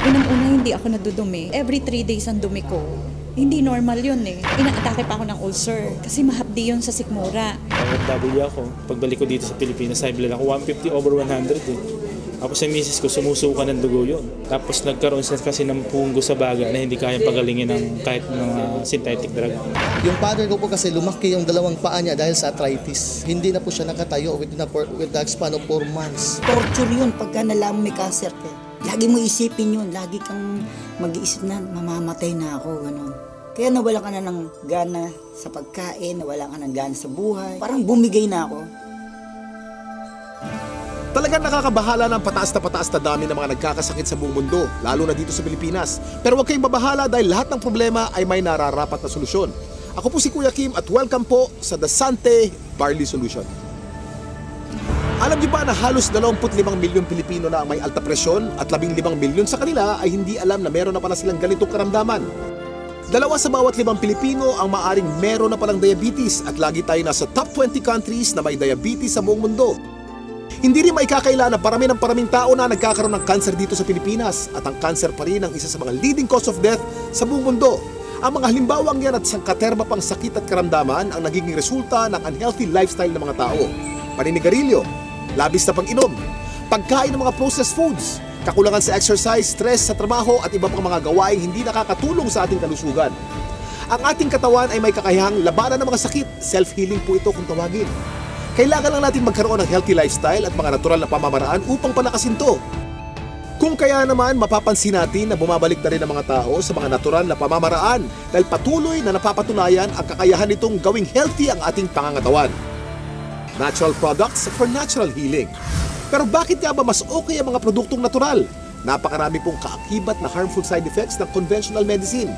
Unang-una hindi ako nadudumi. Every 3 days ang dumi ko. Hindi normal yun eh. Inaatake pa ako ng ulcer kasi mahapdi yun sa sikmura. OFW ako. Pagbalik ko dito sa Pilipinas, high blood ako 150/100 eh. Tapos sa misis ko, sumusuka ng dugo yun. Tapos nagkaroon siya kasi ng punggo sa baga na hindi kayang pagalingin ng kahit ng synthetic drug. Yung father ko po kasi lumaki yung dalawang paa niya dahil sa arthritis. Hindi na po siya nakatayo with the span of 4 months. Torture yun pagka nalaman may cancer ka. Lagi mo isipin yun. Lagi kang mag-iisip na mamamatay na ako. Ganun. Kaya nawala ka na ng gana sa pagkain, nawala ka ng gana sa buhay. Parang bumigay na ako. Talagang nakakabahala ng pataas na dami ng mga nagkakasakit sa buong mundo, lalo na dito sa Pilipinas. Pero huwag kayong mabahala dahil lahat ng problema ay may nararapat na solusyon. Ako po si Kuya Kim at welcome po sa The Sante Barley Solution. Alam niyo ba na halos 25 milyong Pilipino na ang may alta presyon at 15 milyon sa kanila ay hindi alam na meron na pala silang ganitong karamdaman? 2 sa bawat 5 Pilipino ang maaring meron na palang diabetes at lagi tayo nasa top 20 countries na may diabetes sa buong mundo. Hindi rin maikakaila na paraming tao na nagkakaroon ng cancer dito sa Pilipinas at ang cancer pa rin ang isa sa mga leading cause of death sa buong mundo. Ang mga halimbawang yan at sangkaterma pang sakit at karamdaman ang nagiging resulta ng unhealthy lifestyle ng mga tao. Paninigarilyo, labis na pag-inom, pagkain ng mga processed foods, kakulangan sa exercise, stress sa trabaho at iba pang mga gawaing hindi nakakatulong sa ating kalusugan. Ang ating katawan ay may kakayahang labanan ng mga sakit, self-healing po ito kung tawagin. Kailangan lang natin magkaroon ng healthy lifestyle at mga natural na pamamaraan upang palakasin to. Kung kaya naman, mapapansin natin na bumabalik na rin ang mga tao sa mga natural na pamamaraan dahil patuloy na napapatunayan ang kakayahan nitong gawing healthy ang ating pangangatawan. Natural products for natural healing. Pero bakit nga ba mas okay ang mga produktong natural? Napakarami pong kaakibat na harmful side effects ng conventional medicine.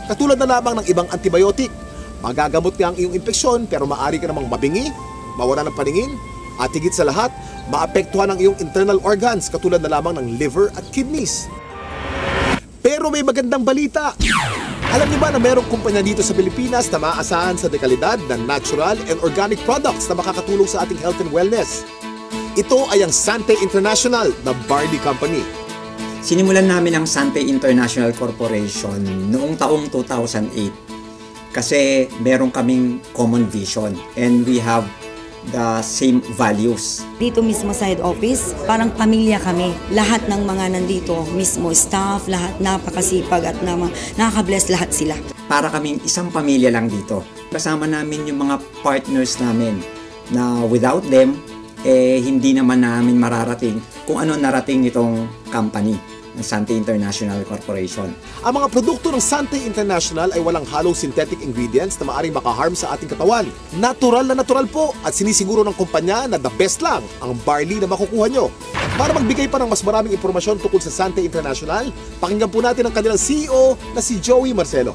Katulad na lamang ng ibang antibiotic. Magagamot nga ang iyong impeksyon pero maaari ka namang mabingi, mawala ng paningin, at higit sa lahat, maapektuhan ang iyong internal organs katulad na lamang ng liver at kidneys. Pero may magandang balita! Alam niyo ba na mayroong kumpanya dito sa Pilipinas na maaasahan sa dekalidad ng natural and organic products na makakatulong sa ating health and wellness? Ito ay ang Sante International na barley company. Sinimulan namin ang Sante International Corporation noong taong 2008 kasi meron kaming common vision and we have the same values. Dito mismo sa head office, parang pamilya kami. Lahat ng mga nandito, mismo staff, lahat napakasipag at nakaka-bless lahat sila. Para kaming isang pamilya lang dito. Kasama namin yung mga partners namin na without them, hindi naman namin mararating kung ano narating nitong company ng Sante International Corporation. Ang mga produkto ng Sante International ay walang halong synthetic ingredients na maaaring makaharm sa ating katawan. Natural na natural po at sinisiguro ng kumpanya na the best lang ang barley na makukuha nyo. Para magbigay pa ng mas maraming impormasyon tungkol sa Sante International, pakinggan po natin ang kanilang CEO na si Joey Marcelo.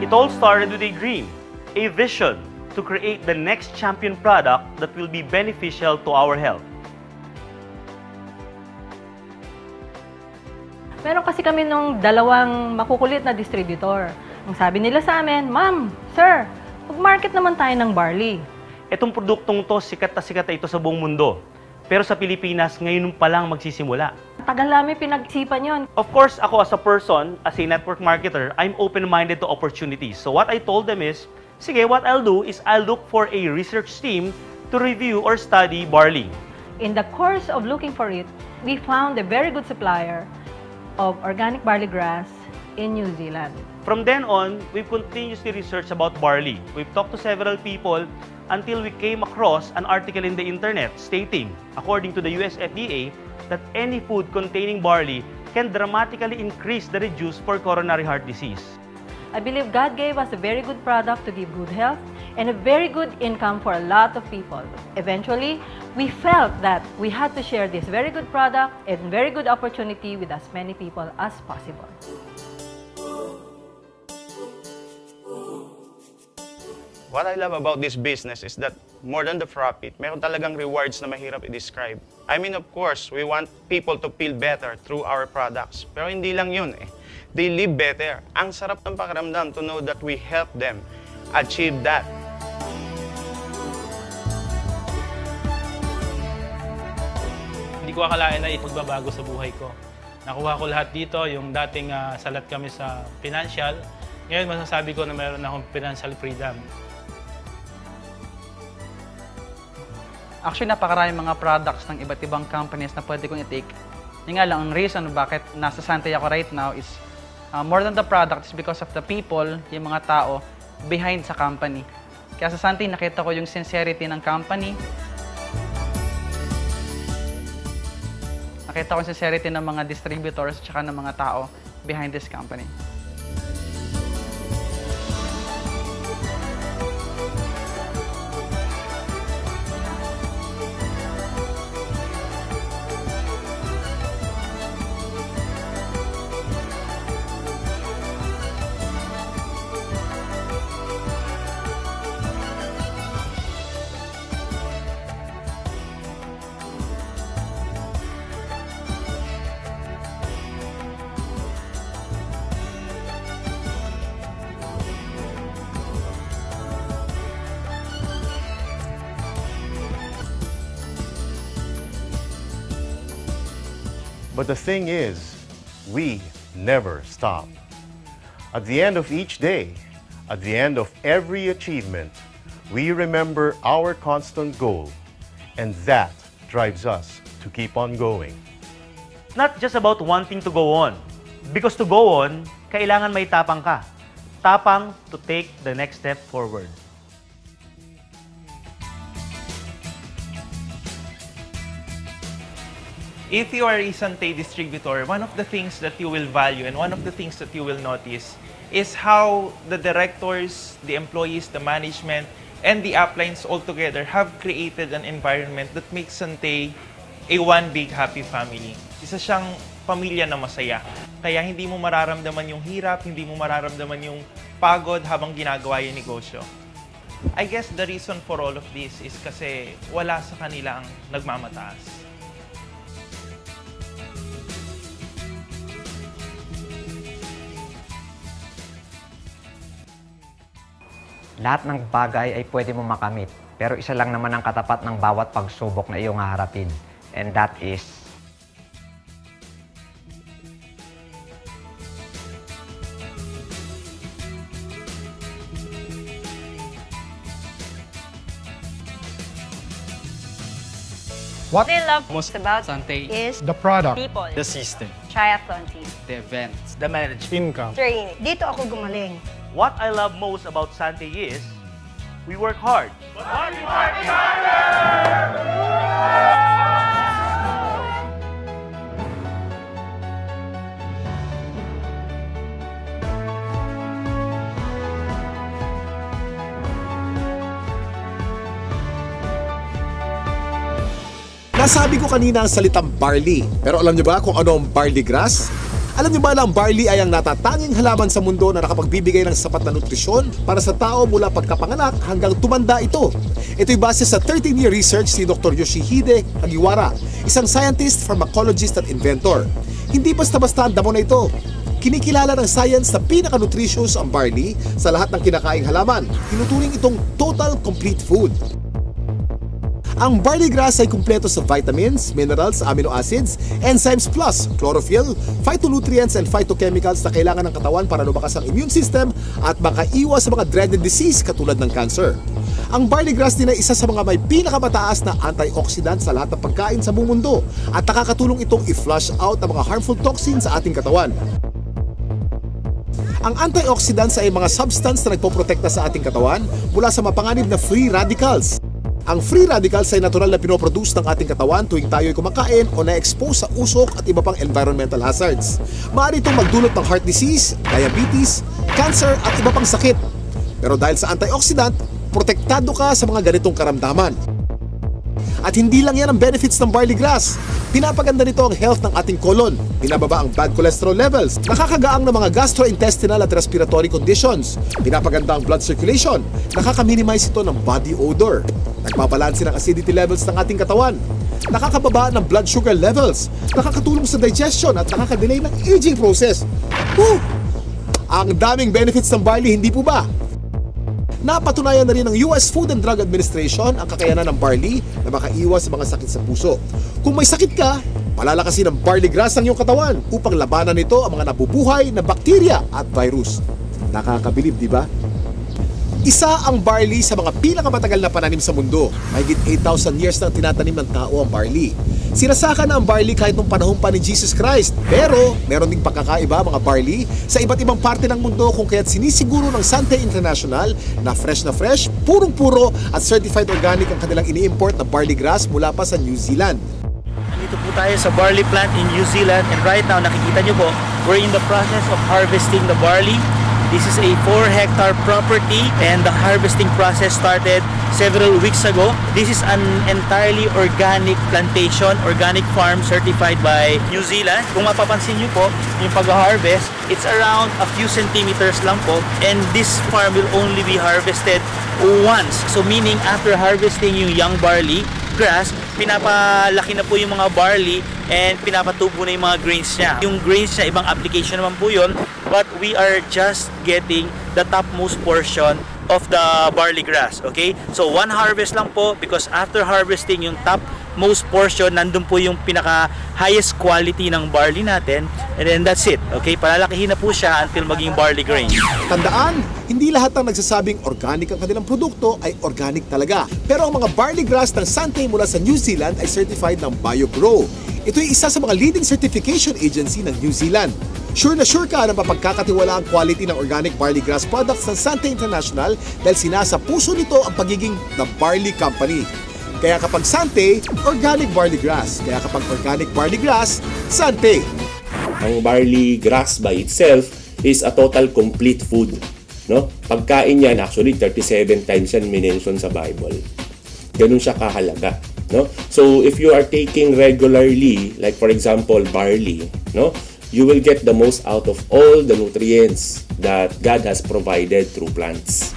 It all started with a dream, a vision to create the next champion product that will be beneficial to our health. Meron kasi kami nung dalawang makukulit na distributor. Ang sabi nila sa amin, Ma'am, Sir, mag-market naman tayo ng barley. Itong produktong to, sikat na ito sa buong mundo. Pero sa Pilipinas, ngayon pa lang magsisimula. Tagal namin pinag-isipan yon. Of course, ako as a person, as a network marketer, I'm open-minded to opportunities. So what I told them is, sige, what I'll do is I'll look for a research team to review or study barley. In the course of looking for it, we found a very good supplier of organic barley grass in New Zealand. From then on, we've continuously researched about barley. We've talked to several people until we came across an article in the internet stating, according to the US FDA, that any food containing barley can dramatically increase the risk for coronary heart disease. I believe God gave us a very good product to give good health and a very good income for a lot of people. Eventually, we felt that we had to share this very good product and very good opportunity with as many people as possible. What I love about this business is that more than the profit, meron talagang rewards na mahirap i-describe. I mean, of course, we want people to feel better through our products. Pero hindi lang yun eh. They live better. Ang sarap ng pakiramdam to know that we help them achieve that. Hindi ko akalain na ipagbabago sa buhay ko. Nakuha ko lahat dito, yung dating salat kami sa financial. Ngayon masasabi ko na meron akong financial freedom. Actually, napakaraming mga products ng iba't ibang companies na pwede kong i-take. Yung nga lang, ang reason bakit nasa Santay ako right now is more than the product is because of the people, yung mga tao, behind sa company. Kaya sa Santay, nakita ko yung sincerity ng company. Nakita ko yung sincerity ng mga distributors at ng mga tao behind this company. But the thing is, we never stop. At the end of each day, at the end of every achievement, we remember our constant goal, and that drives us to keep on going. It's not just about wanting to go on. Because to go on, kailangan may tapang ka. Tapang to take the next step forward. If you are a Santay distributor, one of the things that you will value and one of the things that you will notice is how the directors, the employees, the management, and the uplines all together have created an environment that makes Santay a one big happy family. Isa siyang pamilya na masaya. Kaya hindi mo mararamdaman yung hirap, hindi mo mararamdaman yung pagod habang ginagawa yung negosyo. I guess the reason for all of this is kasi wala sa kanila ang nagmamataas. Lahat ng bagay ay pwede mo makamit, pero isa lang naman ang katapat ng bawat pagsubok na iyong haharapin. And that is... What they love most about Santay is the product, people, the system, triathlon team, the events, The management. income. training. Dito ako gumaling. What I love most about Santay is, we work hard. Nasabi ko kanina ang salitang barley. Pero alam niyo ba kung ano ang barley grass? Alam niyo ba na ang barley ay ang natatanging halaman sa mundo na nakapagbibigay ng sapat na nutrisyon para sa tao mula pagkapanganak hanggang tumanda ito? Ito'y base sa 13-year research ni Dr. Yoshihide Hagiwara, isang scientist, pharmacologist at inventor. Hindi basta-basta ang damo na ito. Kinikilala ng science na pinaka-nutritious ang barley sa lahat ng kinakaing halaman. Tinuturing itong total complete food. Ang barley grass ay kumpleto sa vitamins, minerals, amino acids, enzymes plus chlorophyll, phytonutrients and phytochemicals na kailangan ng katawan para lumakas ang immune system at makaiwas sa mga dreaded disease katulad ng cancer. Ang barley grass din ay isa sa mga may pinakamataas na antioxidant sa lahat ng pagkain sa buong mundo at nakakatulong itong i-flush out ang mga harmful toxins sa ating katawan. Ang antioxidants ay mga substance na nagpoprotekta sa ating katawan mula sa mapanganib na free radicals. Ang free radicals ay natural na pinoproduce ng ating katawan tuwing tayo ay kumakain o na-expose sa usok at iba pang environmental hazards. Maaari itong magdulot ng heart disease, diabetes, cancer at iba pang sakit. Pero dahil sa antioxidant, protektado ka sa mga ganitong karamdaman. At hindi lang yan ang benefits ng barley grass. Pinapaganda nito ang health ng ating colon, binababa ang bad cholesterol levels, nakakagaang ng mga gastrointestinal at respiratory conditions, pinapaganda ang blood circulation, nakaka-minimize ito ng body odor, nagbabalanse ng acidity levels ng ating katawan, nakakababa ng blood sugar levels, nakakatulong sa digestion at nakakadelay ng aging process. Woo! Ang daming benefits ng barley, hindi po ba? Napatunayan na rin ng US Food and Drug Administration ang kakayanan ng barley na makaiwas sa mga sakit sa puso. Kung may sakit ka, palalakasin ng barley grass ang iyong katawan upang labanan nito ang mga nabubuhay na bakterya at virus. Nakakabilib, di ba? Isa ang barley sa mga pinakamatagal na pananim sa mundo. Mahigit 8,000 years nang tinatanim ng tao ang barley. Sinasaka na ang barley kahit nung panahon pa ni Jesus Christ. Pero meron ding pagkakaiba mga barley sa iba't ibang parte ng mundo kung kaya't sinisiguro ng Sante International na fresh, purong-puro at certified organic ang kanilang ini-import na barley grass mula pa sa New Zealand. Nandito po tayo sa barley plant in New Zealand and right now nakikita nyo po, we're in the process of harvesting the barley. This is a 4-hectare property and the harvesting process started several weeks ago. This is an entirely organic plantation, organic farm certified by New Zealand. Kung mapapansin nyo po, yung pag-harvest, it's around a few centimeters lang po and this farm will only be harvested once. So meaning after harvesting yung young barley grass, pinapalaki na po yung mga barley and pinapatubo na yung mga grains niya. Yung grains niya, ibang application naman po yun, but we are just getting the topmost portion of the barley grass, okay? So one harvest lang po because after harvesting yung topmost portion, nandun po yung pinaka highest quality ng barley natin and then that's it, okay? Palalakihin na po siya until maging barley grain. Tandaan, hindi lahat ng nagsasabing organic ang kanilang produkto ay organic talaga. Pero ang mga barley grass ng Sante mula sa New Zealand ay certified ng BioGrow. Ito ay isa sa mga leading certification agency ng New Zealand. Sure na sure ka na mapagkakatiwala ang quality ng organic barley grass products ng Sante International dahil sinasa puso nito ang pagiging The Barley Company. Kaya kapag Sante, organic barley grass. Kaya kapag organic barley grass, Sante. Ang barley grass by itself is a total complete food. No? Pagkain yan, actually 37 times yan minention sa Bible. Ganun siya kahalaga. No? So if you are taking regularly, like for example barley, no, you will get the most out of all the nutrients that God has provided through plants.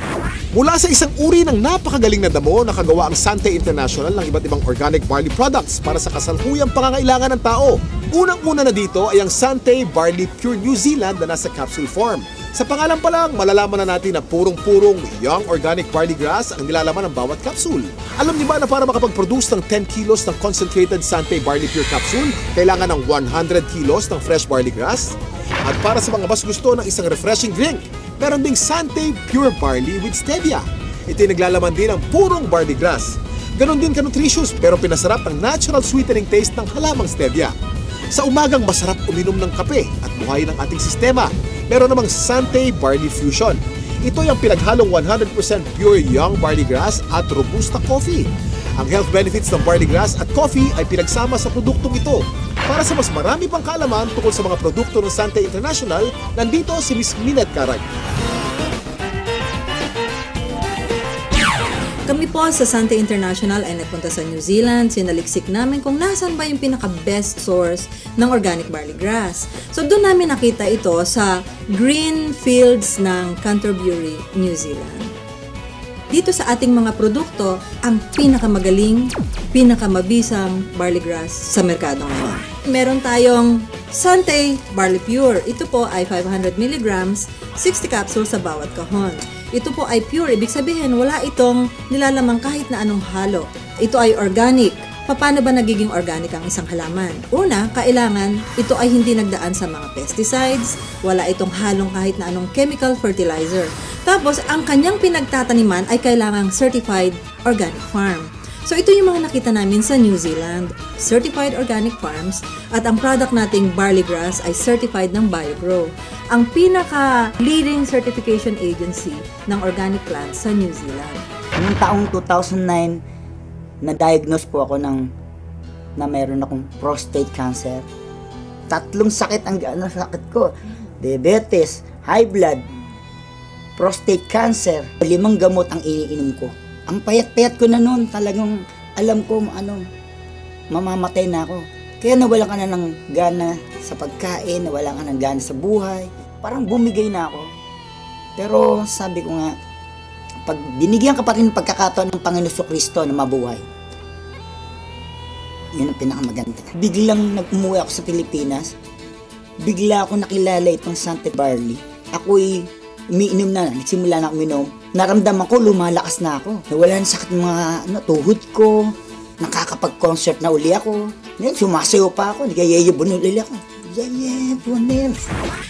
Mula sa isang uri ng napakagaling na damo, nakagawa ang Sante International ng iba't ibang organic barley products para sa kasalukuyang pangangailangan ng tao. Unang-una na dito ay ang Sante Barley Pure New Zealand na nasa capsule form. Sa pangalan pa lang, malalaman na natin na purong-purong young organic barley grass ang nilalaman ng bawat capsule. Alam niyo ba na para makapag-produce ng 10 kilos ng concentrated Sante Barley Pure capsule, kailangan ng 100 kilos ng fresh barley grass? At para sa mga mas gusto ng isang refreshing drink, meron ding Sante Pure Barley with Stevia. Ito'y naglalaman din ng purong barley grass. Ganon din ka-nutritious pero pinasarap ang natural sweetening taste ng halamang stevia. Sa umagang masarap uminom ng kape at buhayin ang ating sistema. Meron namang Sante Barley Fusion. Ito ay ang pinaghalong 100% pure young barley grass at robusta coffee. Ang health benefits ng barley grass at coffee ay pinagsama sa produktong ito. Para sa mas marami pang kaalaman tungkol sa mga produkto ng Sante International, nandito si Ms. Minette Carag. Kami po sa Sante International ay nagpunta sa New Zealand, sinaliksik namin kung nasan ba yung pinaka-best source ng organic barley grass. So doon namin nakita ito sa green fields ng Canterbury, New Zealand. Dito sa ating mga produkto, ang pinakamagaling, pinakamabisang barley grass sa merkado ngayon. Meron tayong Sante Barley Pure. Ito po ay 500 mg, 60 capsules sa bawat kahon. Ito po ay pure, ibig sabihin wala itong nilalamang kahit na anong halo. Ito ay organic. Paano ba nagiging organic ang isang halaman? Una, kailangan ito ay hindi nagdaan sa mga pesticides, wala itong halong kahit na anong chemical fertilizer. Tapos, ang kanyang pinagtataniman ay kailangang certified organic farm. So, ito yung mga nakita namin sa New Zealand, certified organic farms, at ang product nating barley grass ay certified ng BioGrow, ang pinaka-leading certification agency ng organic plants sa New Zealand. Noong taong 2009, na-diagnose po ako na meron akong prostate cancer. 3 sakit ang sakit ko. Diabetes, high blood, prostate cancer. 5 gamot ang iniinom ko. Ang payat-payat ko na noon, talagang alam ko mamamatay na ako. Kaya nawalan ka na ng gana sa pagkain, nawalan ka ng gana sa buhay. Parang bumigay na ako. Pero sabi ko nga, pag binigyan ka pa rin ng pagkakataon ng Panginoon Kristo na mabuhay, yun ang pinakamaganda. Biglang nag-umuwi ako sa Pilipinas, bigla ako nakilala itong Sante Barley. Ako'y umiinom na, nagsimula na uminom. Naramdaman ko, lumalakas na ako. Nawala na sakit mga tuhod ko, nakakapag-concert na uli ako. Ngayon, sumasayo pa ako, nagayayabon uli ako. Yayabon.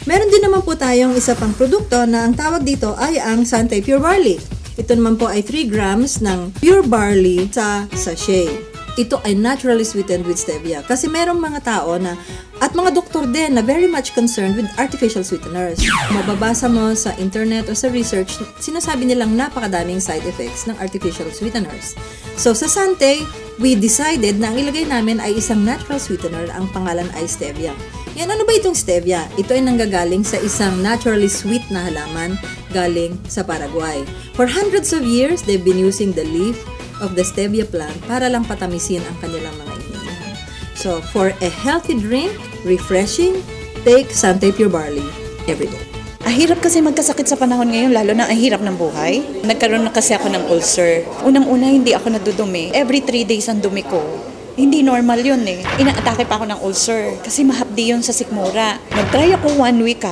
Meron din naman po tayong isa pang produkto na ang tawag dito ay ang Sante Pure Barley. Ito naman po ay 3 grams ng pure barley sa sachet. Ito ay naturally sweetened with stevia. Kasi merong mga tao na, at mga doktor din na very much concerned with artificial sweeteners. Mababasa mo sa internet o sa research, sinasabi nilang napakadaming side effects ng artificial sweeteners. So sa Sante, we decided na ang ilagay namin ay isang natural sweetener, ang pangalan ay stevia. Yan, ano ba itong stevia? Ito ay nanggagaling sa isang naturally sweet na halaman galing sa Paraguay. For hundreds of years, they've been using the leaf of the stevia plant para lang patamisin ang kanilang mga iniinom. So, for a healthy drink, refreshing, take Sante Pure Barley every day. Hirap kasi magkasakit sa panahon ngayon, lalo na ang hirap ng buhay. Nagkaroon na kasi ako ng ulcer. Unang-una, hindi ako nadudumi. Every 3 days ang dumi ko. Hindi normal yun eh. Inaatake pa ako ng ulcer kasi mahapdi yun sa sikmura. Nag-try ako 1 week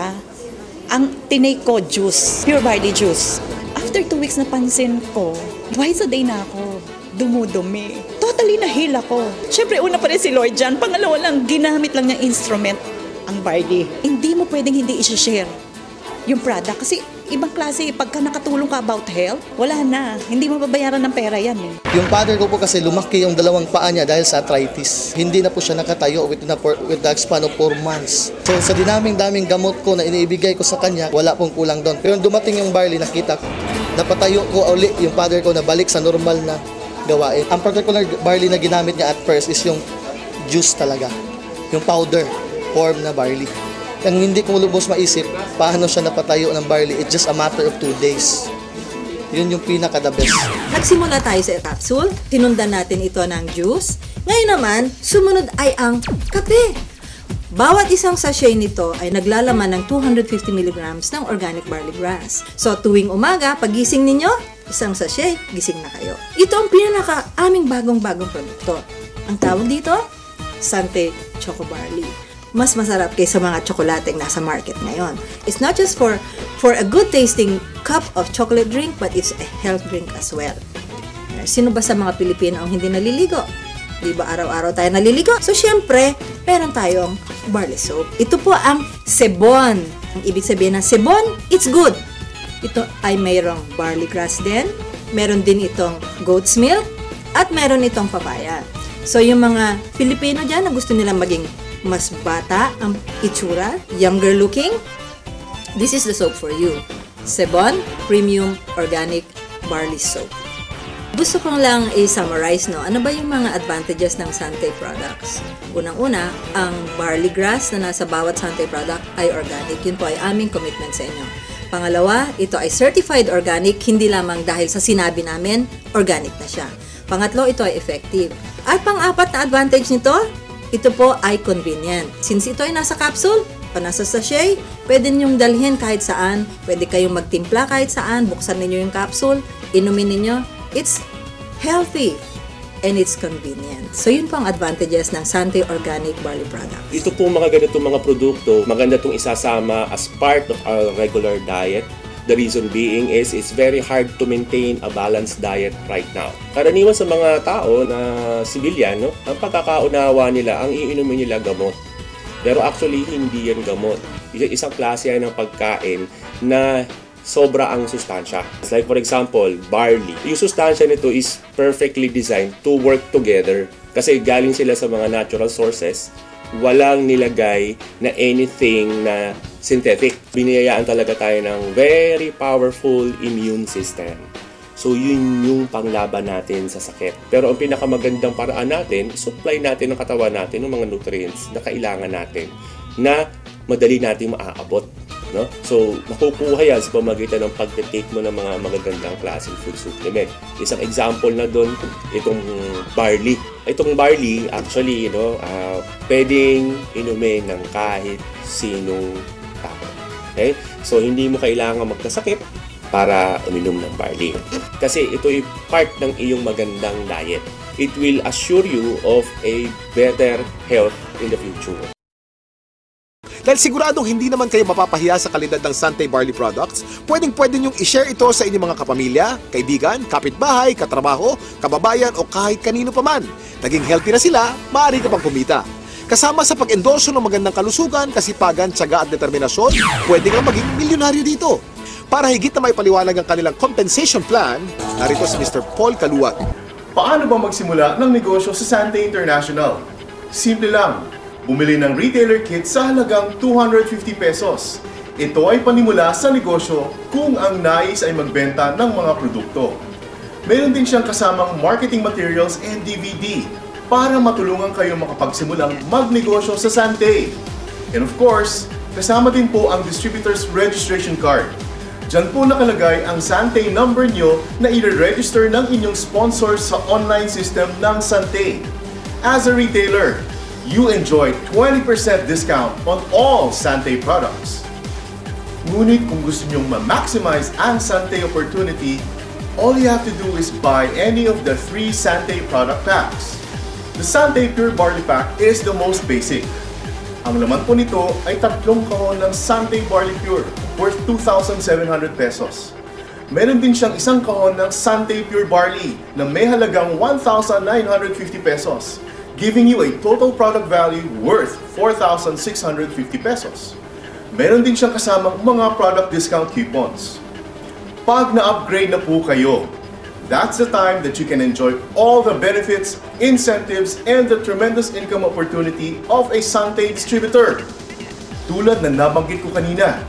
ang tinake ko juice, pure barley juice. After 2 weeks napansin ko, twice a day na ako dumudumi. Totally na-heal ako. Siyempre, una pa rin si Lord dyan. Pangalawa lang, ginamit lang niyang instrument ang barley. Hindi mo pwedeng hindi i-share yung product kasi ibang klase, pagka nakatulong ka about health, wala na. Hindi mababayaran ng pera yan eh. Yung father ko po kasi lumaki yung 2 paa niya dahil sa arthritis. Hindi na po siya nakatayo with the span of 4 months. So sa daming gamot ko na iniibigay ko sa kanya, wala pong kulang doon. Pero dumating yung barley, nakita ko, napatayo ko uli yung father ko na balik sa normal na gawain. Ang particular barley na ginamit niya at first is yung juice talaga. Yung powder form na barley. Ang hindi ko lubos maisip, paano siya napatayo ng barley, it's just a matter of 2 days. Yun yung pinaka-the best. Nagsimula tayo sa capsule, tinundan natin ito ng juice. Ngayon naman, sumunod ay ang kape. Bawat isang sachet nito ay naglalaman ng 250 mg ng organic barley grass. So tuwing umaga, pagising ninyo, isang sachet, gising na kayo. Ito ang pinaka-aming bagong-bagong produkto. Ang tawag dito, Sante Choco Barley. Mas masarap kaysa mga tsokolateng nasa market ngayon. It's not just for a good tasting cup of chocolate drink, but it's a health drink as well. Sino ba sa mga Pilipino ang hindi naliligo? Di ba araw-araw tayo naliligo? So syempre, meron tayong barley soap. Ito po ang sebon. Ang ibig sabihin ng sebon, it's good. Ito ay mayroong barley grass din. Meron din itong goat's milk. At meron itong papaya. So yung mga Pilipino dyan na gusto nilang maging mas bata ang itsura, younger looking, this is the soap for you. Sebon Premium Organic Barley Soap. Gusto ko lang i-summarize, no? Ano ba yung mga advantages ng Sante products? Unang-una, ang barley grass na nasa bawat Sante product ay organic. Yun po ay aming commitment sa inyo. Pangalawa, ito ay certified organic, hindi lamang dahil sa sinabi namin, organic na siya. Pangatlo, ito ay effective. At pang-apat na advantage nito, ito po ay convenient. Since ito ay nasa capsule o nasa sachet, pwede ninyong dalhin kahit saan. Pwede kayong magtimpla kahit saan. Buksan ninyo yung capsule, inumin ninyo. It's healthy and it's convenient. So yun po ang advantages ng Sante Organic Barley Product. Ito po mga ganitong mga produkto, maganda itong isasama as part of our regular diet. The reason being is it's very hard to maintain a balanced diet right now. Karaniwan sa mga tao na civilian, no, ang pagkakaunawa nila, ang iinumin nila gamot. Pero actually, hindi yan gamot. Isang klase yan ng pagkain na sobra ang sustansya. Like for example, barley. Yung sustansya nito is perfectly designed to work together. Kasi galing sila sa mga natural sources. Walang nilagay na anything na synthetic. Biniyayaan talaga tayo ng very powerful immune system. So yun yung panglaban natin sa sakit. Pero ang pinakamagandang paraan natin, supply natin ng katawan natin ng mga nutrients na kailangan natin na madali natin maaabot. No? So, nakukuha yan sa pamagitan ng pagtitake mo ng mga magagandang klaseng food supplement. Isang example na doon, itong barley. Itong barley, actually, pwedeng inumin ng kahit sinong tao. Okay? So, hindi mo kailangan magkasakit para uminom ng barley. Kasi ito ay part ng iyong magandang diet. It will assure you of a better health in the future. Dahil siguradong hindi naman kayo mapapahiya sa kalidad ng Sante Barley products, pwedeng-pwede nyong i-share ito sa inyong mga kapamilya, kaibigan, kapitbahay, katrabaho, kababayan o kahit kanino pa man. Naging healthy na sila, maaari ka pang kumita. Kasama sa pag-endorso ng magandang kalusugan, kasipagan, tiyaga at determinasyon, pwede kang maging milyonaryo dito. Para higit na may paliwanag ang kanilang compensation plan, narito si Mr. Paul Kaluwag. Paano ba magsimula ng negosyo sa Sante International? Simple lang. Bumili ng retailer kit sa halagang 250 pesos. Ito ay panimula sa negosyo kung ang nais ay magbenta ng mga produkto. Meron din siyang kasamang marketing materials and DVD para matulungan kayo makapagsimulang magnegosyo sa Sante. And of course, kasama din po ang distributor's registration card. Diyan po nakalagay ang Sante number nyo na i-register ng inyong sponsor sa online system ng Sante. As a retailer, you enjoy 20% discount on all Sante products. Ngunit kung gusto nyong ma-maximize ang Sante opportunity, all you have to do is buy any of the 3 Sante product packs. The Sante Pure Barley Pack is the most basic. Ang laman po nito ay 3 kahon ng Sante Barley Pure worth 2,700 pesos. Meron din siyang 1 kahon ng Sante Pure Barley na may halagang 1,950 pesos, giving you a total product value worth 4,650 pesos. Meron din siyang kasamang mga product discount coupons. Pag na-upgrade na po kayo, that's the time that you can enjoy all the benefits, incentives, and the tremendous income opportunity of a Sante distributor. Tulad na nabanggit ko kanina,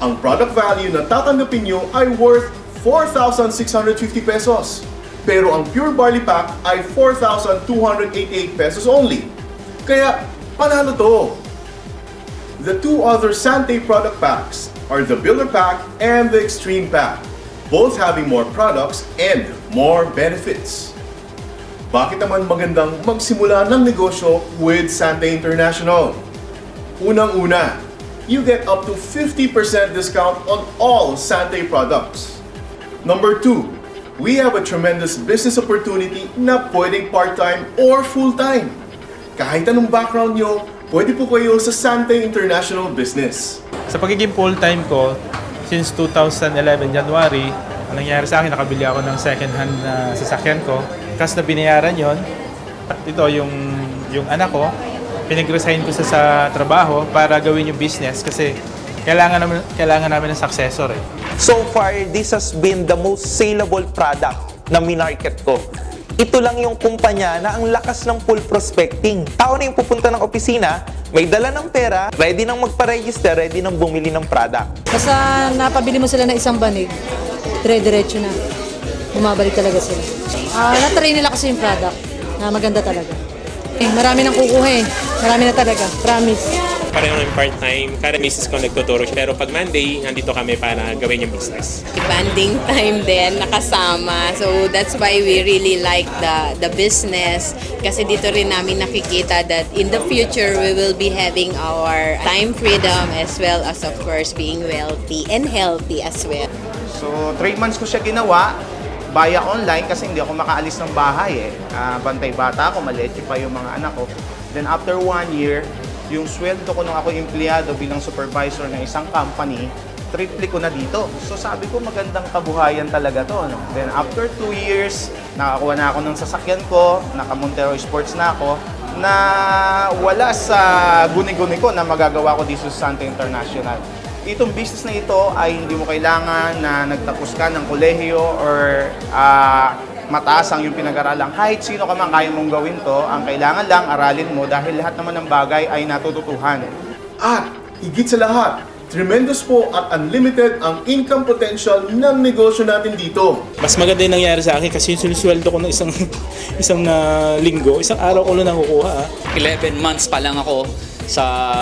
ang product value na tatanggapin nyo ay worth 4,650 pesos. Pero ang Pure Barley Pack ay 4,288 pesos only. Kaya, panalo to! The 2 other Sante product packs are the Builder Pack and the Extreme Pack, both having more products and more benefits. Bakit naman magandang magsimula ng negosyo with Sante International? Unang-una, you get up to 50% discount on all Sante products. Number 2, we have a tremendous business opportunity na pwedeng part-time or full-time. Kahit anong background nyo, pwede po kayo sa Sante International Business. Sa pagiging full-time ko, since 2011 January, ang nangyari sa akin, nakabili ako ng second-hand na sasakyan ko. Kasi na binayaran yon, ito yung anak ko, pinag-resign ko sa trabaho para gawin yung business kasi kailangan namin ng successor eh. So far, this has been the most saleable product na minarket ko. Ito lang yung kumpanya na ang lakas ng full prospecting. Tao na yung pupunta ng opisina, may dala ng pera, ready nang magpa-register, ready nang bumili ng product. Basta napabili mo sila ng isang banig, dire-diretso na. Bumabalik talaga sila. Na-try nila kasi yung product na maganda talaga. Marami nang kukuha eh. Marami na talaga. Promise. Pareho ng part-time, kada misis ko nagtuturo. Pero pag Monday, nandito kami para gawin yung business. Banding time din, nakasama. So that's why we really like the business. Kasi dito rin namin nakikita that in the future, we will be having our time freedom as well as of course being wealthy and healthy as well. So 3 months ko siya ginawa via online kasi hindi ako makaalis ng bahay eh. Bantay bata ako, maliit pa yung mga anak ko. Then after 1 year, yung sweldo ko nung ako empleyado bilang supervisor ng isang company, triple ko na dito. So sabi ko magandang kabuhayan talaga to. No? Then after 2 years, nakakuha na ako ng sasakyan ko, naka-Montero Sports na ako, na wala sa guni-guni ko na magagawa ko dito sa Sante International. Itong business na ito ay hindi mo kailangan na nagtapos ka ng kolehiyo or mataas ang yung pinag-aralan. Kahit sino ka man kaya mong gawin to, ang kailangan lang aralin mo dahil lahat naman ng bagay ay natututuhan. At higit sa lahat, tremendous po at unlimited ang income potential ng negosyo natin dito. Mas maganda yung nangyari sa akin kasi yung sinusweldo ko ng isang linggo, isang araw ko lang nakukuha. 11 months pa lang ako sa